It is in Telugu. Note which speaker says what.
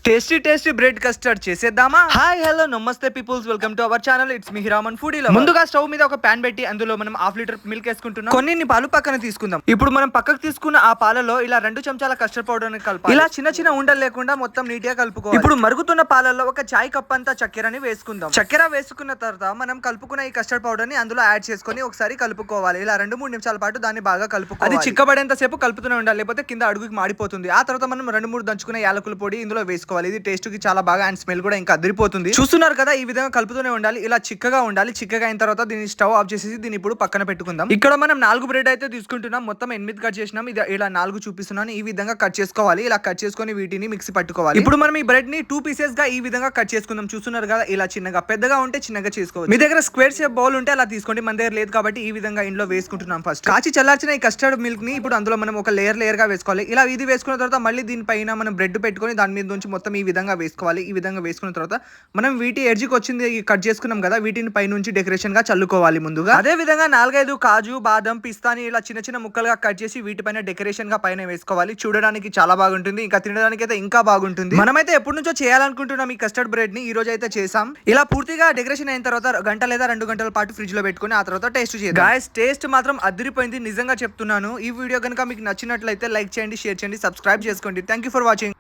Speaker 1: టేస్టీ బ్రెడ్ కస్టర్డ్ చేసేద్దామా? హాయ్ హలో నమస్తే peoples, welcome to our channel. It's me Hiraman foodie lover. ముందుగా స్టవ్ మీద ఒక పాన్ పెట్టి అందులో మనం హాఫ్ లీటర్ మిల్క్ వేసుకుంటున్నాం. కొన్ని పాలు పక్కన తీసుకుందాం. ఇప్పుడు మనం పక్కకు తీసుకున్న ఆ పాలలో ఇలా 2 చెంచాల కస్టర్డ్ పౌడర్ ని కలపాలి. ఇలా చిన్న ఉండలు లేకుండా మొత్తం నీట్ గా కలుపుకోవాలి. ఇప్పుడు మరుగుతున్న పాలలో ఒక చాయ్ కప్ అంతా చక్కెరని వేసుకుందాం. చక్కెర వేసుకున్న తర్వాత మనం కలుపుకున్న ఈ కస్టర్డ్ పౌడర్ ని అందులో యాడ్ చేసుకొని ఒకసారి కలుపుకోవాలి. ఇలా 2-3 నిమిషాల పాటు దాన్ని బాగా కలుపుకోవాలి. అది చిక్కబడేంత సేపు కలుపుతూనే ఉండాలి, లేకపోతే కింద అడుగుకి మాడిపోతుంది. ఆ తర్వాత మనం 2-3 దంచుకున్న యాలకుల పొడి ఇందులో వేసుకోవాలి. ఇది టేస్ట్ కి చాలా బాగా అండ్ స్మెల్ కూడా ఇంకా అదిరిపోతుంది. చూస్తున్నారు కదా, ఈ విధంగా కలుపుతూనే ఉండాలి. ఇలా చిక్కగా ఉండాలి. చిక్కగా అయిన తర్వాత దీన్ని స్టవ్ ఆఫ్ చేసేసి దీన్ని ఇప్పుడు పక్కన పెట్టుకుందాం. ఇక్కడ మనం 4 బ్రెడ్ అయితే తీసుకుంటున్నాం. మొత్తం 8 కట్ చేసినాం. ఇది ఇలా 4 చూపిస్తున్నాను. ఈ విధంగా కట్ చేసుకోవాలి. ఇలా కట్ చేసుకొని వీటిని మిక్సీ పట్టుకోవాలి. ఇప్పుడు మనం ఈ బ్రెడ్ ని 2 పీసెస్ గా ఈ విధంగా కట్ చేసుకుందాం. చూస్తున్నారు కదా, ఇలా చిన్నగా, పెద్దగా ఉంటే చిన్నగా చేసుకోవచ్చు. మీ దగ్గర స్క్వేర్ షేప్ బౌల్ ఉంటే అలా తీసుకోండి. మన దగ్గర లేదు కాబట్టి ఈ విధంగా ఇంట్లో వేసుకుంటున్నాం. ఫస్ట్ కాచి చల్లార్చిన ఈ కస్టర్డ్ మిల్క్ ని ఇప్పుడు అందులో మనం ఒక లేయర్ గా వేసుకోవాలి. ఇలా ఇది వేసుకున్న తర్వాత మళ్ళీ దీనిపైన మనం బ్రెడ్ పెట్టుకొని దాని మీద నుంచి మొత్తం ఈ విధంగా వేసుకోవాలి. ఈ విధంగా వేసుకున్న తర్వాత మనం వీటి ఎడ్జ్కి వచ్చింది కట్ చేసుకున్నాం కదా, వీటిని పై నుంచి డెకరేషన్ గా చల్లుకోవాలి. ముందుగా అదే విధంగా 4-5 కాజు, బాదం, పిస్తాని ఇలా చిన్న ముక్కలుగా కట్ చేసి వీటిపైన డెకరేషన్ గా పైన వేసుకోవాలి. చూడడానికి చాలా బాగుంటుంది, ఇంకా తినడానికి అయితే ఇంకా బాగుంటుంది. మనమైతే ఎప్పటి నుంచో చేయాలనుకుంటున్నాం ఈ కస్టర్డ్ బ్రెడ్ ని. ఈ రోజు అయితే చేసాం. ఇలా పూర్తిగా డెకరేషన్ అయిన తర్వాత గంట లేదా 2 గంటల పాటు ఫ్రిడ్జ్ లో పెట్టుకుని ఆ తర్వాత టేస్ట్ చేద్దాం. గాయ్స్, టేస్ట్ మాత్రం అదిరిపోయింది, నిజంగా చెప్తున్నాను. ఈ వీడియో కనుక మీకు నచ్చినట్లయితే లైక్ చేయండి, షేర్ చేయండి, సబ్స్క్రైబ్ చేసుకోండి. Thank you for watching.